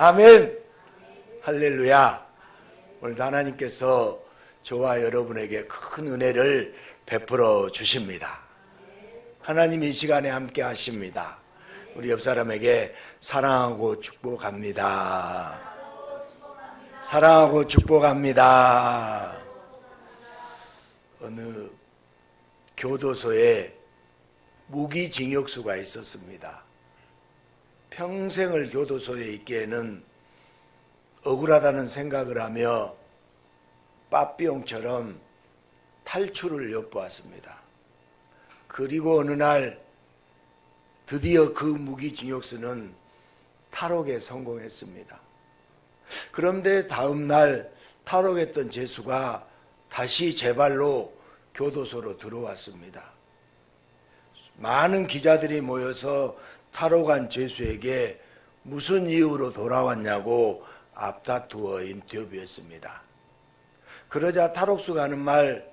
아멘. 할렐루야. 오늘 하나님께서 저와 여러분에게 큰 은혜를 베풀어 주십니다. 하나님 이 시간에 함께 하십니다. 우리 옆 사람에게 사랑하고 축복합니다. 사랑하고 축복합니다. 어느 교도소에 무기징역수가 있었습니다. 평생을 교도소에 있기에는 억울하다는 생각을 하며 빠삐용처럼 탈출을 엿보았습니다. 그리고 어느 날 드디어 그 무기징역수는 탈옥에 성공했습니다. 그런데 다음 날 탈옥했던 죄수가 다시 제 발로 교도소로 들어왔습니다. 많은 기자들이 모여서 탈옥한 죄수에게 무슨 이유로 돌아왔냐고 앞다투어 인터뷰했습니다. 그러자 탈옥수가 하는 말,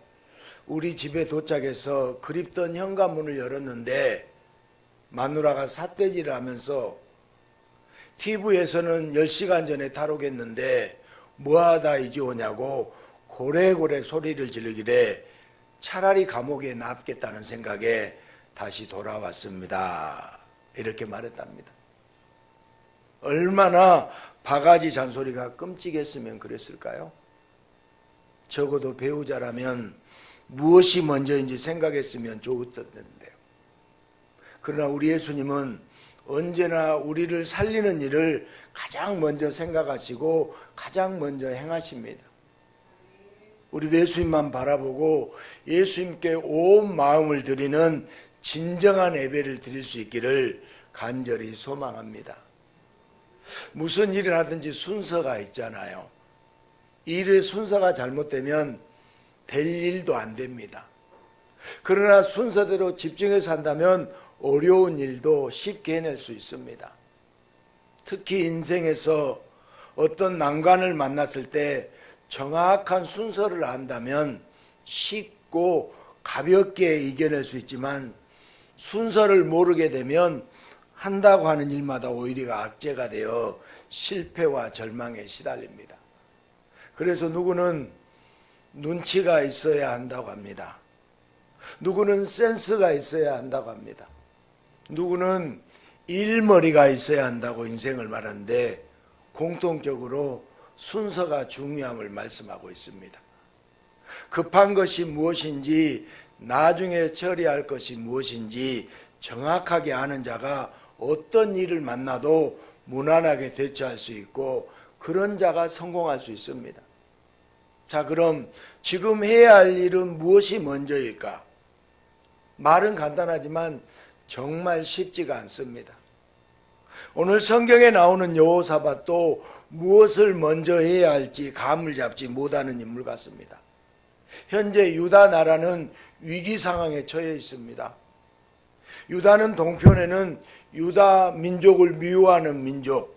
우리 집에 도착해서 그립던 현관문을 열었는데 마누라가 삿대질을 하면서 TV에서는 10시간 전에 탈옥했는데 뭐하다 이제 오냐고 고래고래 소리를 지르길래 차라리 감옥에 납겠다는 생각에 다시 돌아왔습니다. 이렇게 말했답니다. 얼마나 바가지 잔소리가 끔찍했으면 그랬을까요? 적어도 배우자라면 무엇이 먼저인지 생각했으면 좋을 텐데요. 그러나 우리 예수님은 언제나 우리를 살리는 일을 가장 먼저 생각하시고 가장 먼저 행하십니다. 우리도 예수님만 바라보고 예수님께 온 마음을 드리는 진정한 예배를 드릴 수 있기를 간절히 소망합니다. 무슨 일을 하든지 순서가 있잖아요. 일의 순서가 잘못되면 될 일도 안 됩니다. 그러나 순서대로 집중해서 한다면 어려운 일도 쉽게 해낼 수 있습니다. 특히 인생에서 어떤 난관을 만났을 때 정확한 순서를 안다면 쉽고 가볍게 이겨낼 수 있지만 순서를 모르게 되면 한다고 하는 일마다 오히려 악재가 되어 실패와 절망에 시달립니다. 그래서 누구는 눈치가 있어야 한다고 합니다. 누구는 센스가 있어야 한다고 합니다. 누구는 일머리가 있어야 한다고 인생을 말하는데 공통적으로 순서가 중요함을 말씀하고 있습니다. 급한 것이 무엇인지 나중에 처리할 것이 무엇인지 정확하게 아는 자가 어떤 일을 만나도 무난하게 대처할 수 있고 그런 자가 성공할 수 있습니다. 자, 그럼 지금 해야 할 일은 무엇이 먼저일까? 말은 간단하지만 정말 쉽지가 않습니다. 오늘 성경에 나오는 여호사밧도 무엇을 먼저 해야 할지 감을 잡지 못하는 인물 같습니다. 현재 유다 나라는 위기 상황에 처해 있습니다. 유다는 동편에는 유다 민족을 미워하는 민족,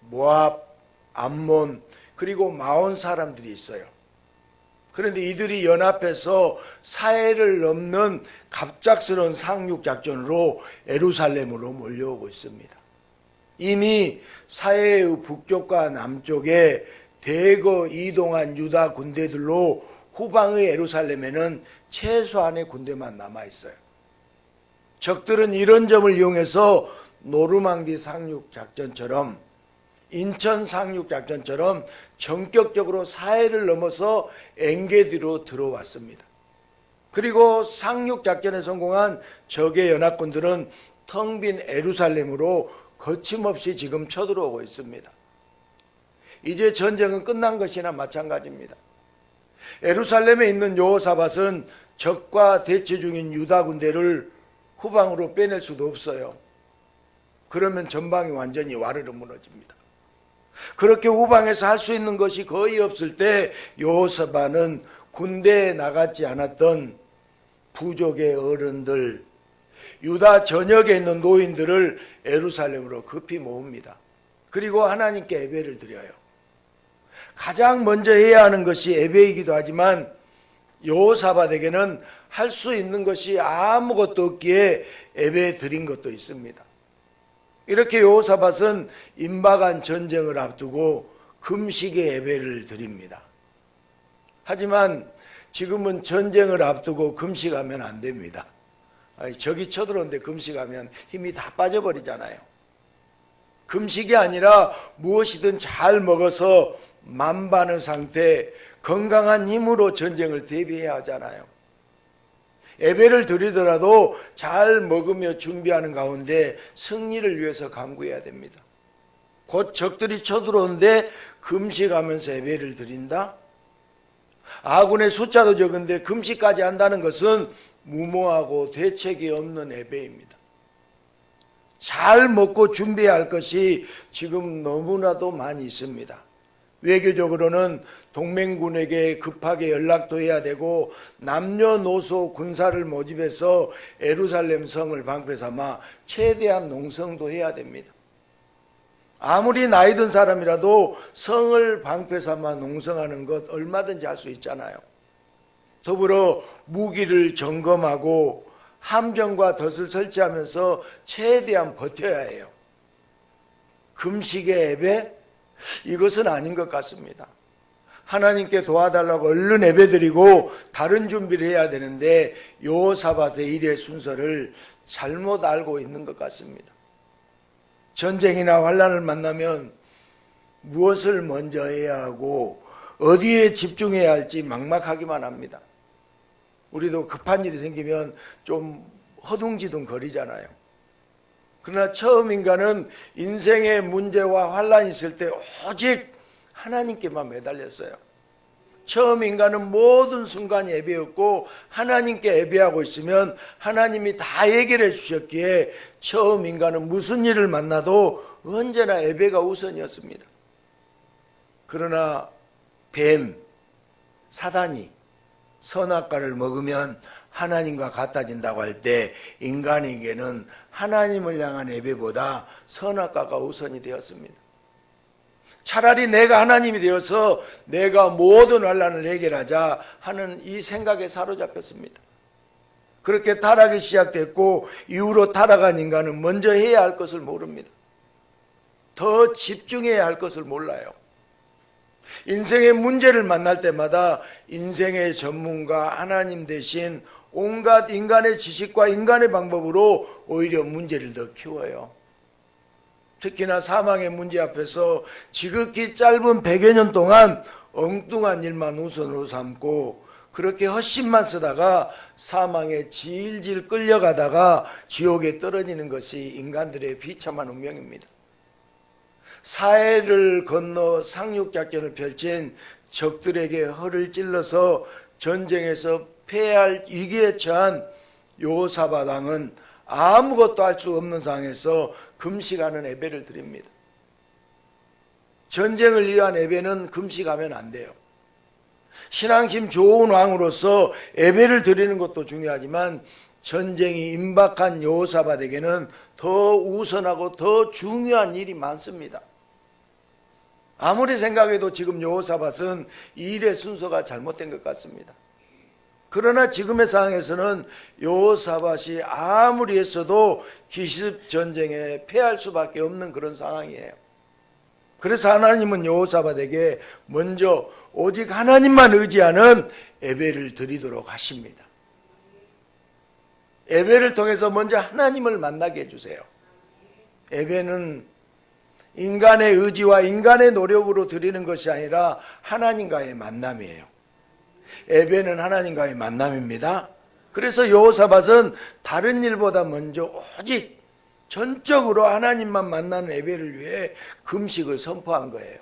모압, 암몬, 그리고 마온 사람들이 있어요. 그런데 이들이 연합해서 사해를 넘는 갑작스러운 상륙작전으로 예루살렘으로 몰려오고 있습니다. 이미 사해의 북쪽과 남쪽에 대거 이동한 유다 군대들로 후방의 예루살렘에는 최소한의 군대만 남아있어요. 적들은 이런 점을 이용해서 노르망디 상륙작전처럼 인천 상륙작전처럼 전격적으로 사해를 넘어서 엔게디로 들어왔습니다. 그리고 상륙작전에 성공한 적의 연합군들은 텅 빈 예루살렘으로 거침없이 지금 쳐들어오고 있습니다. 이제 전쟁은 끝난 것이나 마찬가지입니다. 예루살렘에 있는 여호사밧은 적과 대치 중인 유다 군대를 후방으로 빼낼 수도 없어요. 그러면 전방이 완전히 와르르 무너집니다. 그렇게 후방에서 할 수 있는 것이 거의 없을 때 여호사밧은 군대에 나가지 않았던 부족의 어른들, 유다 전역에 있는 노인들을 예루살렘으로 급히 모읍니다. 그리고 하나님께 예배를 드려요. 가장 먼저 해야 하는 것이 예배이기도 하지만 여호사밧에게는 할 수 있는 것이 아무것도 없기에 예배 드린 것도 있습니다. 이렇게 여호사밧은 임박한 전쟁을 앞두고 금식의 예배를 드립니다. 하지만 지금은 전쟁을 앞두고 금식하면 안 됩니다. 적이 쳐들어오는데 금식하면 힘이 다 빠져버리잖아요. 금식이 아니라 무엇이든 잘 먹어서 만반의 상태, 건강한 힘으로 전쟁을 대비해야 하잖아요. 예배를 드리더라도 잘 먹으며 준비하는 가운데 승리를 위해서 간구해야 됩니다. 곧 적들이 쳐들어오는데 금식하면서 예배를 드린다? 아군의 숫자도 적은데 금식까지 한다는 것은 무모하고 대책이 없는 예배입니다. 잘 먹고 준비해야 할 것이 지금 너무나도 많이 있습니다. 외교적으로는 동맹군에게 급하게 연락도 해야 되고 남녀노소 군사를 모집해서 예루살렘 성을 방패 삼아 최대한 농성도 해야 됩니다. 아무리 나이 든 사람이라도 성을 방패 삼아 농성하는 것 얼마든지 할 수 있잖아요. 더불어 무기를 점검하고 함정과 덫을 설치하면서 최대한 버텨야 해요. 금식의 예배? 이것은 아닌 것 같습니다. 하나님께 도와달라고 얼른 예배드리고 다른 준비를 해야 되는데 여호사밧의 일의 순서를 잘못 알고 있는 것 같습니다. 전쟁이나 환난을 만나면 무엇을 먼저 해야 하고 어디에 집중해야 할지 막막하기만 합니다. 우리도 급한 일이 생기면 좀 허둥지둥 거리잖아요. 그러나 처음 인간은 인생의 문제와 환난이 있을 때 오직 하나님께만 매달렸어요. 처음 인간은 모든 순간이 예배였고 하나님께 예배하고 있으면 하나님이 다 해결해 주셨기에 처음 인간은 무슨 일을 만나도 언제나 예배가 우선이었습니다. 그러나 뱀, 사단이 선악과를 먹으면 하나님과 같아진다고 할 때 인간에게는 하나님을 향한 예배보다 선악과가 우선이 되었습니다. 차라리 내가 하나님이 되어서 내가 모든 환난을 해결하자 하는 이 생각에 사로잡혔습니다. 그렇게 타락이 시작됐고 이후로 타락한 인간은 먼저 해야 할 것을 모릅니다. 더 집중해야 할 것을 몰라요. 인생의 문제를 만날 때마다 인생의 전문가 하나님 대신 온갖 인간의 지식과 인간의 방법으로 오히려 문제를 더 키워요. 특히나 사망의 문제 앞에서 지극히 짧은 100여 년 동안 엉뚱한 일만 우선으로 삼고 그렇게 헛심만 쓰다가 사망에 질질 끌려가다가 지옥에 떨어지는 것이 인간들의 비참한 운명입니다. 사해를 건너 상륙작전을 펼친 적들에게 허를 찔러서 전쟁에서 패할 위기에 처한 여호사밧 왕은 아무것도 할 수 없는 상황에서 금식하는 예배를 드립니다. 전쟁을 위한 예배는 금식하면 안 돼요. 신앙심 좋은 왕으로서 예배를 드리는 것도 중요하지만 전쟁이 임박한 여호사밧에게는 더 우선하고 더 중요한 일이 많습니다. 아무리 생각해도 지금 여호사밧은 이 일의 순서가 잘못된 것 같습니다. 그러나 지금의 상황에서는 여호사밧이 아무리 했어도 기습 전쟁에 패할 수밖에 없는 그런 상황이에요. 그래서 하나님은 여호사밧에게 먼저 오직 하나님만 의지하는 예배를 드리도록 하십니다. 예배를 통해서 먼저 하나님을 만나게 해주세요. 예배는 인간의 의지와 인간의 노력으로 드리는 것이 아니라 하나님과의 만남이에요. 예배는 하나님과의 만남입니다. 그래서 여호사밧은 다른 일보다 먼저 오직 전적으로 하나님만 만나는 예배를 위해 금식을 선포한 거예요.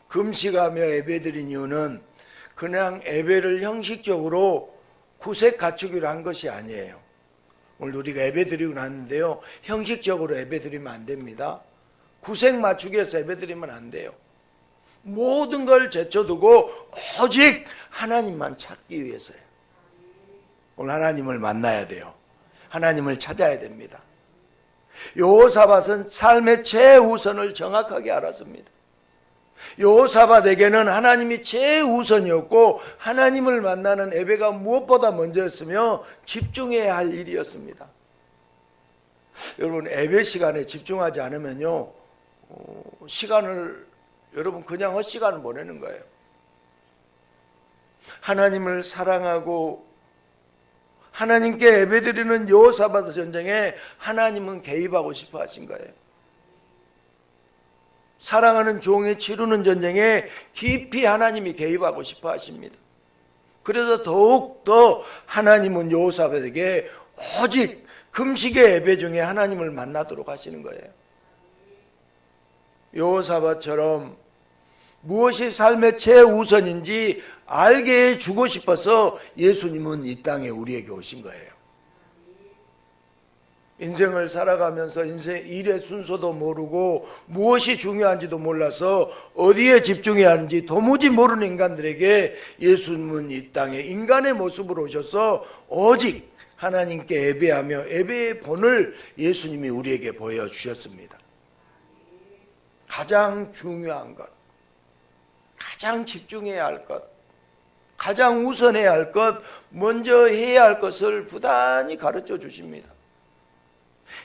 금식하며 예배드린 이유는 그냥 예배를 형식적으로 구색 갖추기로 한 것이 아니에요. 오늘 우리가 예배드리고 났는데요, 형식적으로 예배드리면 안 됩니다. 구색 맞추기 위해서 예배드리면 안 돼요. 모든 걸 제쳐두고 오직 하나님만 찾기 위해서요. 오늘 하나님을 만나야 돼요. 하나님을 찾아야 됩니다. 여호사밧은 삶의 최우선을 정확하게 알았습니다. 여호사밧에게는 하나님이 최우선이었고 하나님을 만나는 예배가 무엇보다 먼저였으며 집중해야 할 일이었습니다. 여러분 예배 시간에 집중하지 않으면요 시간을 여러분 그냥 헛시간을 보내는 거예요. 하나님을 사랑하고 하나님께 예배드리는 여호사밧 전쟁에 하나님은 개입하고 싶어 하신 거예요. 사랑하는 종이 치르는 전쟁에 깊이 하나님이 개입하고 싶어 하십니다. 그래서 더욱더 하나님은 여호사밧에게 오직 금식의 예배 중에 하나님을 만나도록 하시는 거예요. 여호사밧처럼 무엇이 삶의 최우선인지 알게 해주고 싶어서 예수님은 이 땅에 우리에게 오신 거예요. 인생을 살아가면서 인생 일의 순서도 모르고 무엇이 중요한지도 몰라서 어디에 집중해야 하는지 도무지 모르는 인간들에게 예수님은 이 땅에 인간의 모습으로 오셔서 오직 하나님께 예배하며 예배의 본을 예수님이 우리에게 보여주셨습니다. 가장 중요한 것, 가장 집중해야 할 것, 가장 우선해야 할 것, 먼저 해야 할 것을 부단히 가르쳐 주십니다.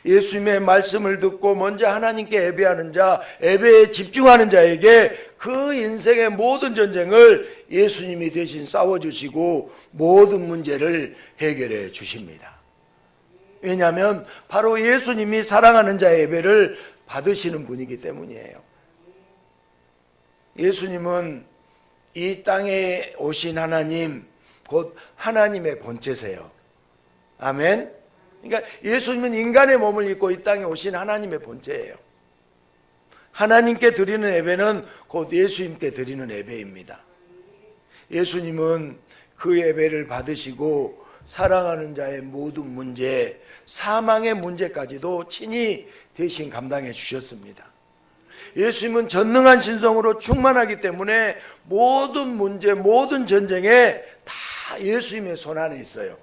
예수님의 말씀을 듣고 먼저 하나님께 예배하는 자, 예배에 집중하는 자에게 그 인생의 모든 전쟁을 예수님이 대신 싸워주시고 모든 문제를 해결해 주십니다. 왜냐하면 바로 예수님이 사랑하는 자의 예배를 받으시는 분이기 때문이에요. 예수님은 이 땅에 오신 하나님, 곧 하나님의 본체세요. 아멘. 그러니까 예수님은 인간의 몸을 입고 이 땅에 오신 하나님의 본체예요. 하나님께 드리는 예배는 곧 예수님께 드리는 예배입니다. 예수님은 그 예배를 받으시고 사랑하는 자의 모든 문제, 사망의 문제까지도 친히 대신 감당해 주셨습니다. 예수님은 전능한 신성으로 충만하기 때문에 모든 문제, 모든 전쟁에 다 예수님의 손 안에 있어요.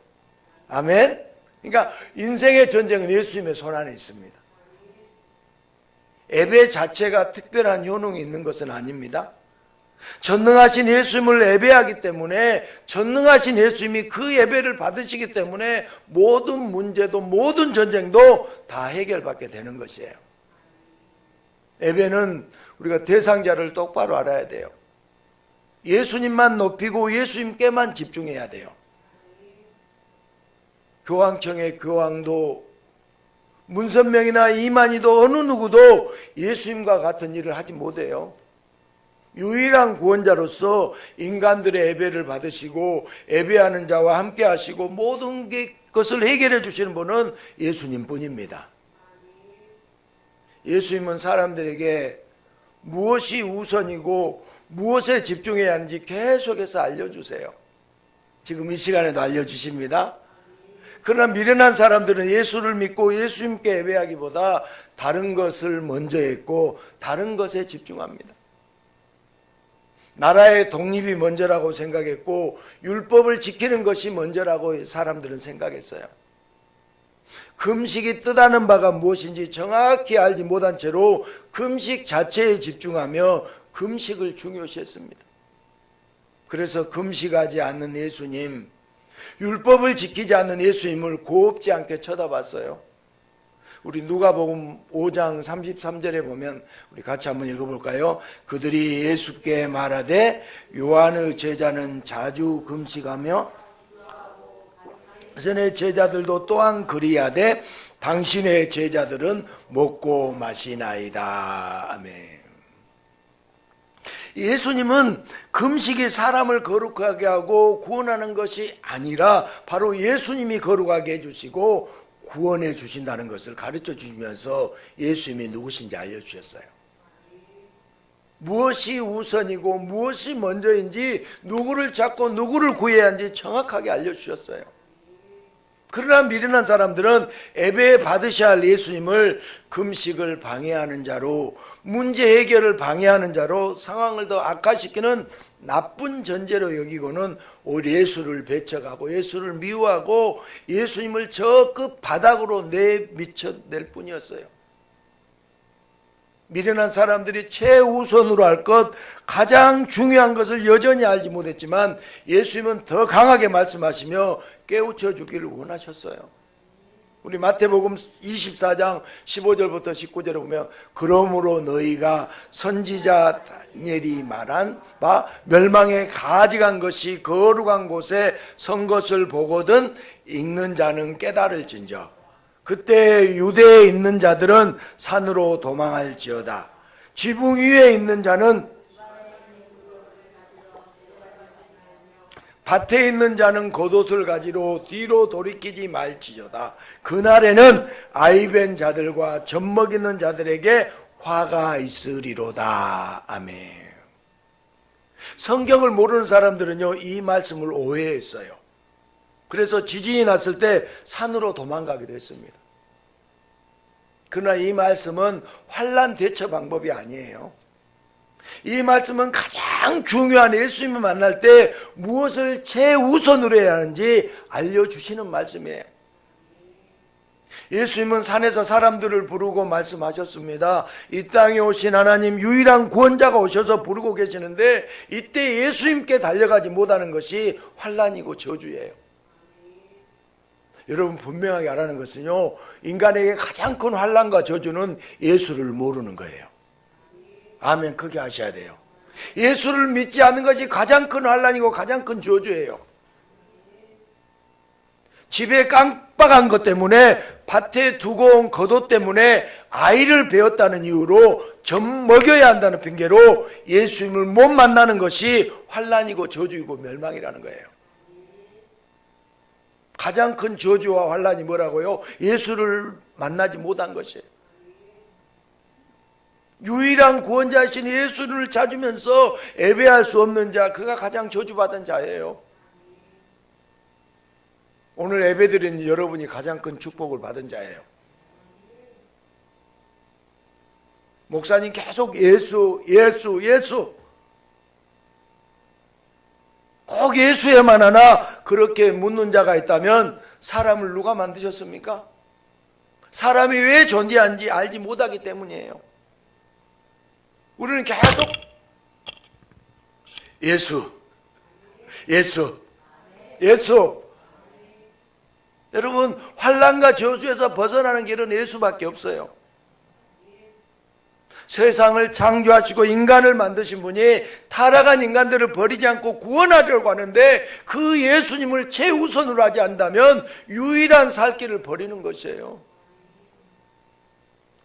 아멘. 그러니까 인생의 전쟁은 예수님의 손 안에 있습니다. 예배 자체가 특별한 효능이 있는 것은 아닙니다. 전능하신 예수님을 예배하기 때문에 전능하신 예수님이 그 예배를 받으시기 때문에 모든 문제도 모든 전쟁도 다 해결받게 되는 것이에요. 예배는 우리가 대상자를 똑바로 알아야 돼요. 예수님만 높이고 예수님께만 집중해야 돼요. 교황청의 교황도 문선명이나 이만희도 어느 누구도 예수님과 같은 일을 하지 못해요. 유일한 구원자로서 인간들의 예배를 받으시고 예배하는 자와 함께 하시고 모든 것을 해결해 주시는 분은 예수님 뿐입니다. 예수님은 사람들에게 무엇이 우선이고 무엇에 집중해야 하는지 계속해서 알려주세요. 지금 이 시간에도 알려주십니다. 그러나 미련한 사람들은 예수를 믿고 예수님께 예배하기보다 다른 것을 먼저 했고 다른 것에 집중합니다. 나라의 독립이 먼저라고 생각했고 율법을 지키는 것이 먼저라고 사람들은 생각했어요. 금식이 뜻하는 바가 무엇인지 정확히 알지 못한 채로 금식 자체에 집중하며 금식을 중요시했습니다. 그래서 금식하지 않는 예수님, 율법을 지키지 않는 예수님을 곱지 않게 쳐다봤어요. 우리 누가복음 5장 33절에 보면 우리 같이 한번 읽어볼까요? 그들이 예수께 말하되 요한의 제자는 자주 금식하며 전의 제자들도 또한 그리하되 당신의 제자들은 먹고 마시나이다. 아멘. 예수님은 금식이 사람을 거룩하게 하고 구원하는 것이 아니라 바로 예수님이 거룩하게 해주시고 구원해 주신다는 것을 가르쳐 주시면서 예수님이 누구신지 알려주셨어요. 무엇이 우선이고 무엇이 먼저인지 누구를 찾고 누구를 구해야 하는지 정확하게 알려주셨어요. 그러나 미련한 사람들은 예배 받으셔야 할 예수님을 금식을 방해하는 자로, 문제 해결을 방해하는 자로, 상황을 더 악화시키는 나쁜 전제로 여기고는 오히려 예수를 배척하고 예수를 미워하고 예수님을 저 끝 바닥으로 내미쳐낼 뿐이었어요. 미련한 사람들이 최우선으로 할 것, 가장 중요한 것을 여전히 알지 못했지만 예수님은 더 강하게 말씀하시며 깨우쳐 주기를 원하셨어요. 우리 마태복음 24장 15절부터 19절에 보면 그러므로 너희가 선지자 다니엘이 말한 바 멸망에 가증한 것이 거룩한 곳에 선 것을 보거든 읽는 자는 깨달을진저 그때 유대에 있는 자들은 산으로 도망할지어다 지붕 위에 있는 자는 밭에 있는 자는 겉옷을 가지러 뒤로 돌이키지 말지어다. 그날에는 아이벤 자들과 젖먹이는 자들에게 화가 있으리로다. 아멘. 성경을 모르는 사람들은요, 이 말씀을 오해했어요. 그래서 지진이 났을 때 산으로 도망가기도 했습니다. 그러나 이 말씀은 환난 대처 방법이 아니에요. 이 말씀은 가장 중요한 예수님을 만날 때 무엇을 최우선으로 해야 하는지 알려주시는 말씀이에요. 예수님은 산에서 사람들을 부르고 말씀하셨습니다. 이 땅에 오신 하나님 유일한 구원자가 오셔서 부르고 계시는데 이때 예수님께 달려가지 못하는 것이 환난이고 저주예요. 여러분 분명하게 알아는 것은요, 인간에게 가장 큰 환난과 저주는 예수를 모르는 거예요. 아멘. 그렇게 하셔야 돼요. 예수를 믿지 않는 것이 가장 큰 환난이고 가장 큰 저주예요. 집에 깜빡한 것 때문에 밭에 두고 온 겉옷 때문에 아이를 배웠다는 이유로 젖 먹여야 한다는 핑계로 예수님을 못 만나는 것이 환난이고 저주이고 멸망이라는 거예요. 가장 큰 저주와 환난이 뭐라고요? 예수를 만나지 못한 것이에요. 유일한 구원자이신 예수를 찾으면서 예배할 수 없는 자, 그가 가장 저주받은 자예요. 오늘 예배드린 여러분이 가장 큰 축복을 받은 자예요. 목사님 계속 예수, 예수, 예수. 꼭 예수에만 하나 그렇게 묻는 자가 있다면 사람을 누가 만드셨습니까? 사람이 왜 존재하는지 알지 못하기 때문이에요. 우리는 계속 예수, 예수, 예수. 여러분 환난과 저주에서 벗어나는 길은 예수밖에 없어요. 세상을 창조하시고 인간을 만드신 분이 타락한 인간들을 버리지 않고 구원하려고 하는데 그 예수님을 최우선으로 하지 않다면 유일한 살 길을 버리는 것이에요.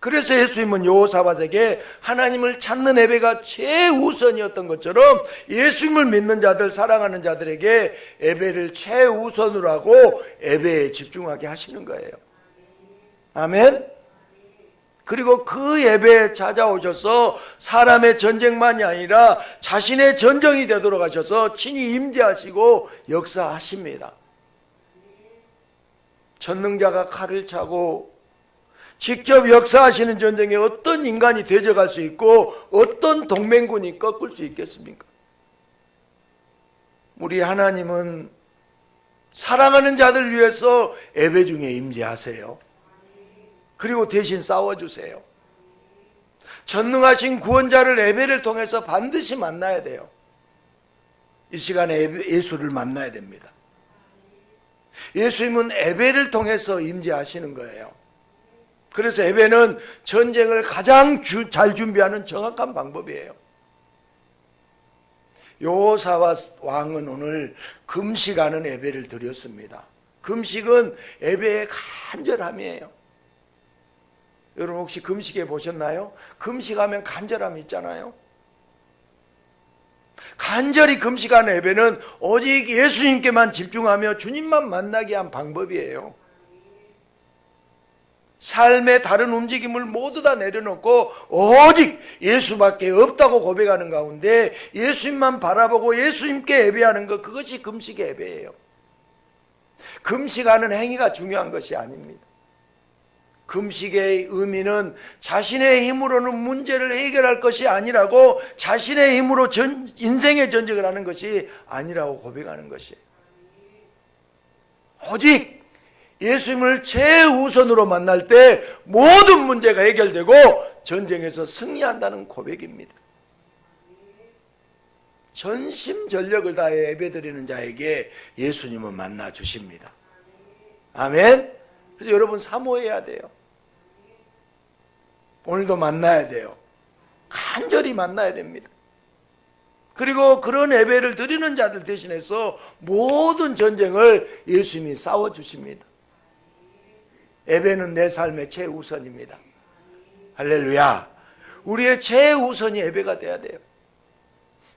그래서 예수님은 여호사밧에게 하나님을 찾는 예배가 최우선이었던 것처럼 예수님을 믿는 자들, 사랑하는 자들에게 예배를 최우선으로 하고 예배에 집중하게 하시는 거예요. 아멘. 그리고 그 예배에 찾아오셔서 사람의 전쟁만이 아니라 자신의 전쟁이 되도록 하셔서 친히 임재하시고 역사하십니다. 전능자가 칼을 차고 직접 역사하시는 전쟁에 어떤 인간이 대적할 수 있고 어떤 동맹군이 꺾을 수 있겠습니까? 우리 하나님은 사랑하는 자들 위해서 예배 중에 임재하세요. 그리고 대신 싸워주세요. 전능하신 구원자를 예배를 통해서 반드시 만나야 돼요. 이 시간에 예수를 만나야 됩니다. 예수님은 예배를 통해서 임재하시는 거예요. 그래서 예배는 전쟁을 가장 잘 준비하는 정확한 방법이에요. 여호사밧 왕은 오늘 금식하는 예배를 드렸습니다. 금식은 예배의 간절함이에요. 여러분 혹시 금식해 보셨나요? 금식하면 간절함이 있잖아요. 간절히 금식하는 예배는 오직 예수님께만 집중하며 주님만 만나게 한 방법이에요. 삶의 다른 움직임을 모두 다 내려놓고 오직 예수밖에 없다고 고백하는 가운데 예수님만 바라보고 예수님께 예배하는 것, 그것이 금식의 예배예요. 금식하는 행위가 중요한 것이 아닙니다. 금식의 의미는 자신의 힘으로는 문제를 해결할 것이 아니라고, 자신의 힘으로 인생의 전쟁을 하는 것이 아니라고 고백하는 것이에요. 오직 예수님을 최우선으로 만날 때 모든 문제가 해결되고 전쟁에서 승리한다는 고백입니다. 전심전력을 다해 예배드리는 자에게 예수님은 만나 주십니다. 아멘. 그래서 여러분 사모해야 돼요. 오늘도 만나야 돼요. 간절히 만나야 됩니다. 그리고 그런 예배를 드리는 자들 대신해서 모든 전쟁을 예수님이 싸워주십니다. 예배는 내 삶의 최우선입니다. 할렐루야. 우리의 최우선이 예배가 돼야 돼요.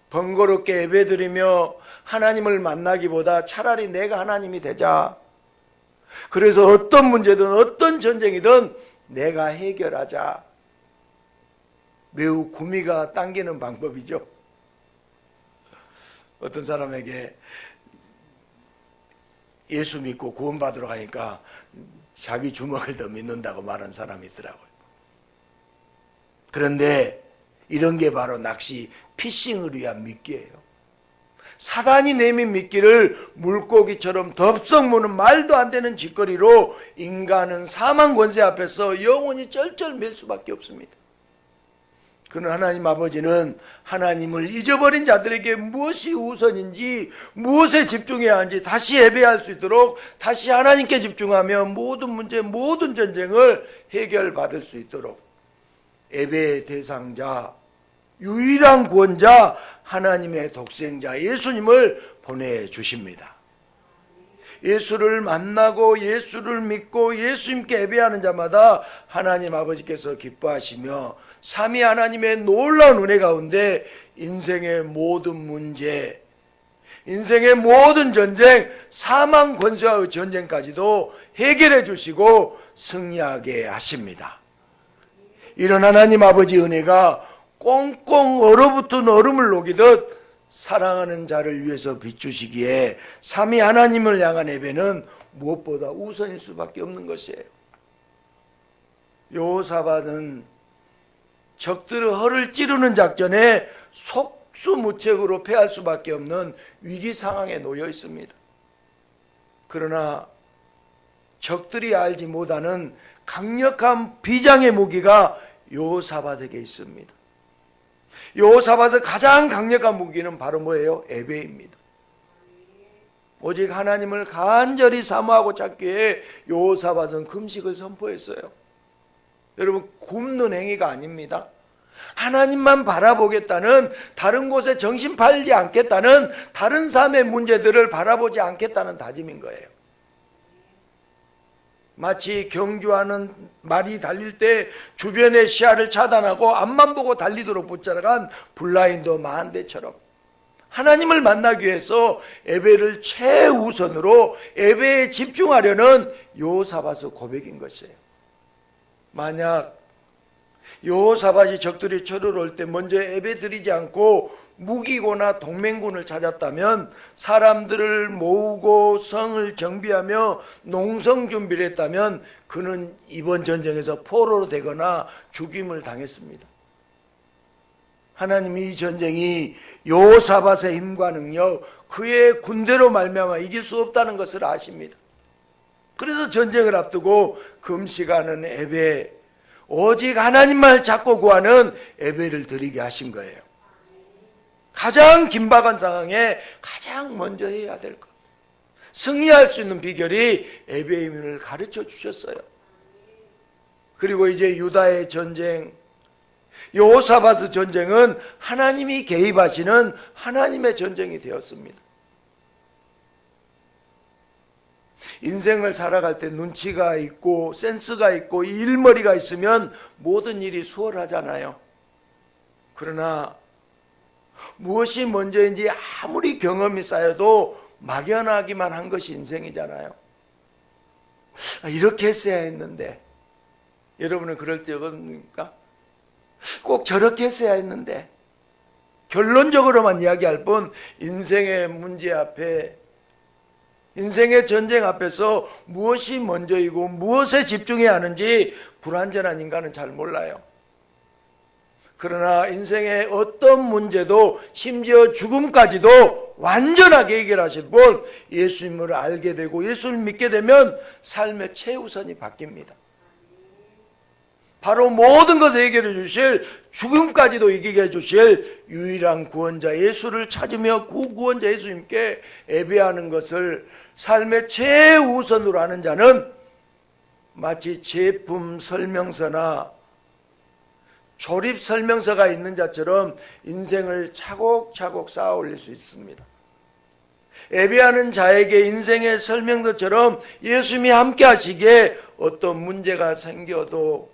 번거롭게 예배드리며 하나님을 만나기보다 차라리 내가 하나님이 되자. 그래서 어떤 문제든 어떤 전쟁이든 내가 해결하자. 매우 구미가 당기는 방법이죠. 어떤 사람에게 예수 믿고 구원받으러 가니까 자기 주먹을 더 믿는다고 말한 사람이 있더라고요. 그런데 이런 게 바로 낚시, 피싱을 위한 미끼예요. 사단이 내민 미끼를 물고기처럼 덥석 무는 말도 안 되는 짓거리로 인간은 사망 권세 앞에서 영원히 쩔쩔맬 수밖에 없습니다. 그는 하나님 아버지는 하나님을 잊어버린 자들에게 무엇이 우선인지, 무엇에 집중해야 하는지 다시 예배할 수 있도록 다시 하나님께 집중하며 모든 문제, 모든 전쟁을 해결받을 수 있도록 예배의 대상자, 유일한 구원자, 하나님의 독생자 예수님을 보내주십니다. 예수를 만나고 예수를 믿고 예수님께 예배하는 자마다 하나님 아버지께서 기뻐하시며 삼위 하나님의 놀라운 은혜 가운데 인생의 모든 문제, 인생의 모든 전쟁, 사망 권세와의 전쟁까지도 해결해 주시고 승리하게 하십니다. 이런 하나님 아버지 은혜가 꽁꽁 얼어붙은 얼음을 녹이듯 사랑하는 자를 위해서 비추시기에 삼위 하나님을 향한 예배는 무엇보다 우선일 수밖에 없는 것이에요. 여호사밧은 적들의 허를 찌르는 작전에 속수무책으로 패할 수밖에 없는 위기 상황에 놓여 있습니다. 그러나 적들이 알지 못하는 강력한 비장의 무기가 여호사밧에게 있습니다. 여호사밧의 가장 강력한 무기는 바로 뭐예요? 예배입니다. 오직 하나님을 간절히 사모하고 찾기에 여호사밧은 금식을 선포했어요. 여러분, 굶는 행위가 아닙니다. 하나님만 바라보겠다는, 다른 곳에 정신 팔지 않겠다는, 다른 삶의 문제들을 바라보지 않겠다는 다짐인 거예요. 마치 경주하는 말이 달릴 때 주변의 시야를 차단하고 앞만 보고 달리도록 붙잡아간 블라인더 만대처럼 하나님을 만나기 위해서 예배를 최우선으로 예배에 집중하려는 여호사밧의 고백인 것이에요. 만약 여호사밧이 적들이 쳐들어올 때 먼저 예배 드리지 않고 무기고나 동맹군을 찾았다면, 사람들을 모으고 성을 정비하며 농성 준비를 했다면 그는 이번 전쟁에서 포로로 되거나 죽임을 당했습니다. 하나님이 이 전쟁이 여호사밧의 힘과 능력, 그의 군대로 말미암아 이길 수 없다는 것을 아십니다. 그래서 전쟁을 앞두고 금식하는 예배, 오직 하나님만 찾고 구하는 예배를 드리게 하신 거예요. 가장 긴박한 상황에 가장 먼저 해야 될 것, 승리할 수 있는 비결이 예배임을 가르쳐 주셨어요. 그리고 이제 유다의 전쟁, 여호사밧의 전쟁은 하나님이 개입하시는 하나님의 전쟁이 되었습니다. 인생을 살아갈 때 눈치가 있고 센스가 있고 일머리가 있으면 모든 일이 수월하잖아요. 그러나 무엇이 먼저인지 아무리 경험이 쌓여도 막연하기만 한 것이 인생이잖아요. 이렇게 했어야 했는데, 여러분은 그럴 때 없습니까? 꼭 저렇게 했어야 했는데, 결론적으로만 이야기할 뿐 인생의 문제 앞에, 인생의 전쟁 앞에서 무엇이 먼저이고 무엇에 집중해야 하는지 불완전한 인간은 잘 몰라요. 그러나 인생의 어떤 문제도, 심지어 죽음까지도 완전하게 해결하실 분, 예수님을 알게 되고 예수님을 믿게 되면 삶의 최우선이 바뀝니다. 바로 모든 것을 해결해 주실, 죽음까지도 이기게 해주실 유일한 구원자 예수를 찾으며 그 구원자 예수님께 예배하는 것을 삶의 최우선으로 하는 자는 마치 제품 설명서나 조립 설명서가 있는 자처럼 인생을 차곡차곡 쌓아 올릴 수 있습니다. 예배하는 자에게 인생의 설명서처럼 예수님이 함께 하시기에 어떤 문제가 생겨도,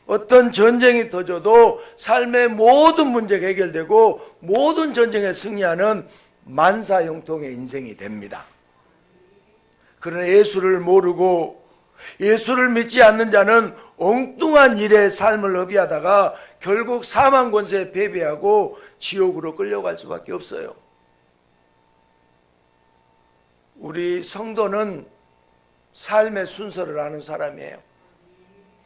어떤 전쟁이 터져도 삶의 모든 문제가 해결되고 모든 전쟁에 승리하는 만사형통의 인생이 됩니다. 그러나 예수를 모르고 예수를 믿지 않는 자는 엉뚱한 일에 삶을 허비하다가 결국 사망 권세에 패배하고 지옥으로 끌려갈 수밖에 없어요. 우리 성도는 삶의 순서를 아는 사람이에요.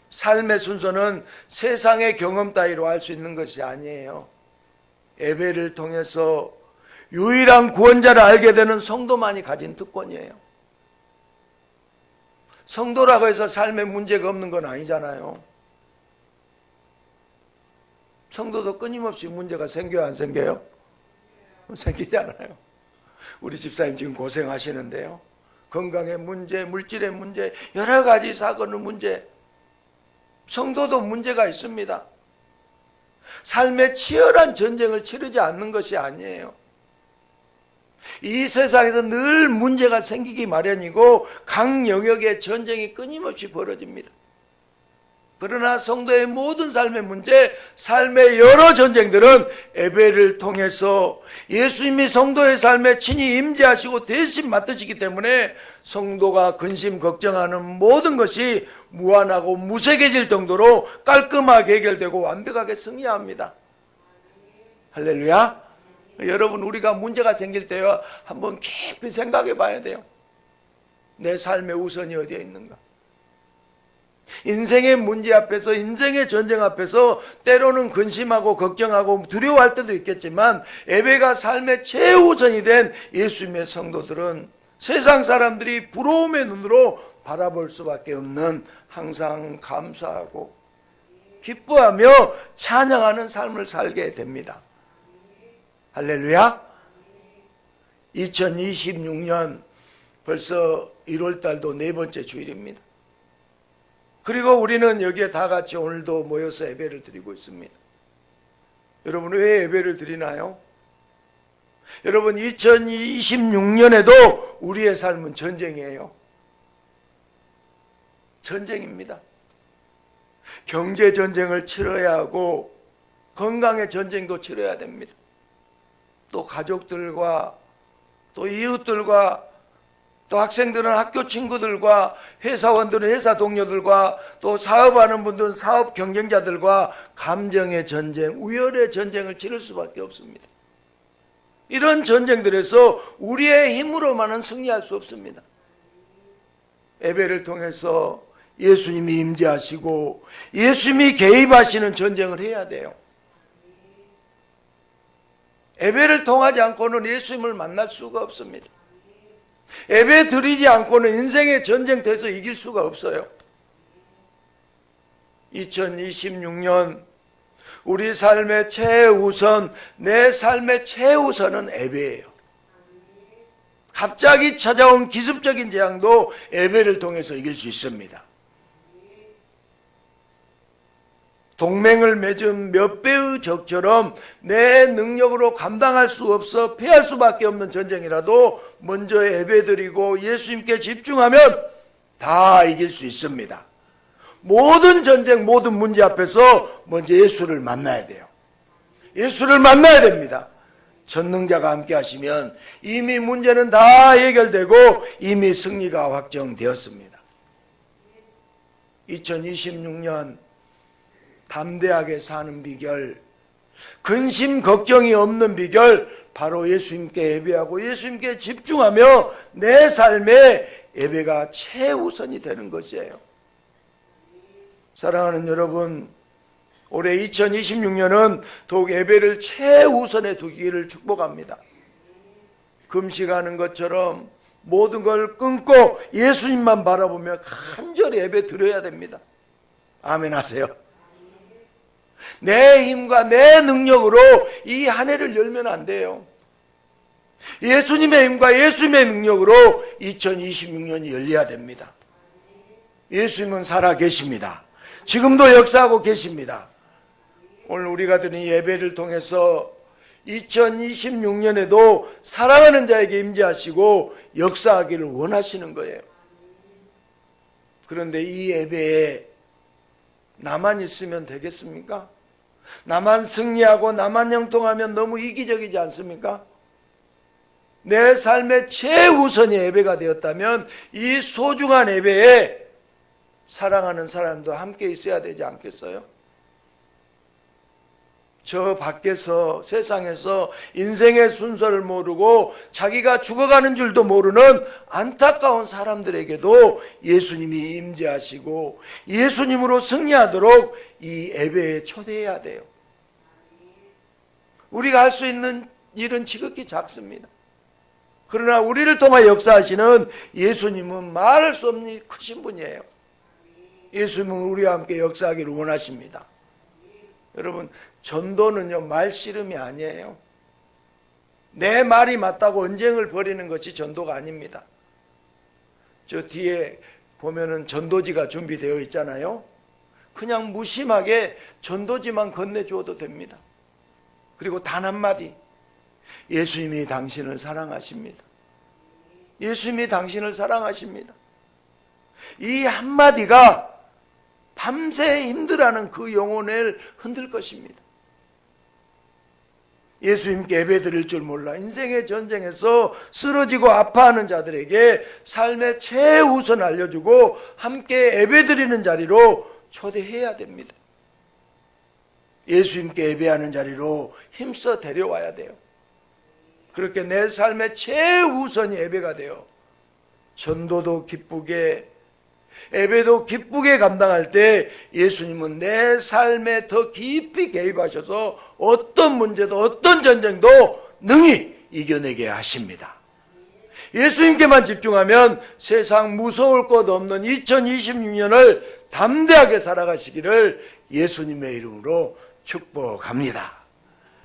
삶의 순서는 세상의 경험 따위로 알 수 있는 것이 아니에요. 예배를 통해서 유일한 구원자를 알게 되는 성도만이 가진 특권이에요. 성도라고 해서 삶에 문제가 없는 건 아니잖아요. 성도도 끊임없이 문제가 생겨요, 안 생겨요? 생기잖아요. 우리 집사님 지금 고생하시는데요. 건강의 문제, 물질의 문제, 여러 가지 사건의 문제. 성도도 문제가 있습니다. 삶의 치열한 전쟁을 치르지 않는 것이 아니에요. 이 세상에서 늘 문제가 생기기 마련이고 각 영역의 전쟁이 끊임없이 벌어집니다. 그러나 성도의 모든 삶의 문제, 삶의 여러 전쟁들은 예배를 통해서 예수님이 성도의 삶에 친히 임재하시고 대신 맡으시기 때문에 성도가 근심 걱정하는 모든 것이 무한하고 무색해질 정도로 깔끔하게 해결되고 완벽하게 승리합니다. 할렐루야. 여러분, 우리가 문제가 생길 때요, 한번 깊이 생각해 봐야 돼요. 내 삶의 우선이 어디에 있는가? 인생의 문제 앞에서, 인생의 전쟁 앞에서 때로는 근심하고 걱정하고 두려워할 때도 있겠지만 예배가 삶의 최우선이 된 예수님의 성도들은 세상 사람들이 부러움의 눈으로 바라볼 수밖에 없는, 항상 감사하고 기뻐하며 찬양하는 삶을 살게 됩니다. 할렐루야. 2026년 벌써 1월달도 네 번째 주일입니다. 그리고 우리는 여기에 다 같이 오늘도 모여서 예배를 드리고 있습니다. 여러분, 왜 예배를 드리나요? 여러분, 2026년에도 우리의 삶은 전쟁이에요. 전쟁입니다. 경제 전쟁을 치러야 하고 건강의 전쟁도 치러야 됩니다. 또 가족들과 또 이웃들과 또 학생들은 학교 친구들과 회사원들은 회사 동료들과 또 사업하는 분들은 사업 경쟁자들과 감정의 전쟁, 우열의 전쟁을 치를 수밖에 없습니다. 이런 전쟁들에서 우리의 힘으로만은 승리할 수 없습니다. 예배를 통해서 예수님이 임재하시고 예수님이 개입하시는 전쟁을 해야 돼요. 예배를 통하지 않고는 예수님을 만날 수가 없습니다. 예배 드리지 않고는 인생의 전쟁터에서 이길 수가 없어요. 2026년 우리 삶의 최우선, 내 삶의 최우선은 예배예요. 갑자기 찾아온 기습적인 재앙도 예배를 통해서 이길 수 있습니다. 동맹을 맺은 몇 배의 적처럼 내 능력으로 감당할 수 없어 패할 수밖에 없는 전쟁이라도 먼저 예배드리고 예수님께 집중하면 다 이길 수 있습니다. 모든 전쟁, 모든 문제 앞에서 먼저 예수를 만나야 돼요. 예수를 만나야 됩니다. 전능자가 함께 하시면 이미 문제는 다 해결되고 이미 승리가 확정되었습니다. 2026년 담대하게 사는 비결, 근심 걱정이 없는 비결, 바로 예수님께 예배하고 예수님께 집중하며 내 삶의 예배가 최우선이 되는 것이에요. 사랑하는 여러분, 올해 2026년은 더욱 예배를 최우선에 두기를 축복합니다. 금식하는 것처럼 모든 걸 끊고 예수님만 바라보며 간절히 예배 드려야 됩니다. 아멘 하세요. 내 힘과 내 능력으로 이 한 해를 열면 안 돼요. 예수님의 힘과 예수님의 능력으로 2026년이 열려야 됩니다. 예수님은 살아 계십니다. 지금도 역사하고 계십니다. 오늘 우리가 드린 예배를 통해서 2026년에도 사랑하는 자에게 임재하시고 역사하기를 원하시는 거예요. 그런데 이 예배에 나만 있으면 되겠습니까? 나만 승리하고 나만 형통하면 너무 이기적이지 않습니까? 내 삶의 최우선이 예배가 되었다면 이 소중한 예배에 사랑하는 사람도 함께 있어야 되지 않겠어요? 저 밖에서 세상에서 인생의 순서를 모르고 자기가 죽어가는 줄도 모르는 안타까운 사람들에게도 예수님이 임재하시고 예수님으로 승리하도록 이 예배에 초대해야 돼요. 우리가 할 수 있는 일은 지극히 작습니다. 그러나 우리를 통해 역사하시는 예수님은 말할 수 없는 크신 분이에요. 예수님은 우리와 함께 역사하기를 원하십니다. 여러분, 전도는요 말씨름이 아니에요. 내 말이 맞다고 언쟁을 벌이는 것이 전도가 아닙니다. 저 뒤에 보면은 전도지가 준비되어 있잖아요. 그냥 무심하게 전도지만 건네주어도 됩니다. 그리고 단 한마디, 예수님이 당신을 사랑하십니다. 예수님이 당신을 사랑하십니다. 이 한마디가 밤새 힘들어하는 그 영혼을 흔들 것입니다. 예수님께 예배드릴 줄 몰라 인생의 전쟁에서 쓰러지고 아파하는 자들에게 삶의 최우선 알려주고 함께 예배드리는 자리로 초대해야 됩니다. 예수님께 예배하는 자리로 힘써 데려와야 돼요. 그렇게 내 삶의 최우선이 예배가 되어 전도도 기쁘게 예배도 기쁘게 감당할 때 예수님은 내 삶에 더 깊이 개입하셔서 어떤 문제도 어떤 전쟁도 능히 이겨내게 하십니다. 예수님께만 집중하면 세상 무서울 것 없는 2026년을 담대하게 살아가시기를 예수님의 이름으로 축복합니다.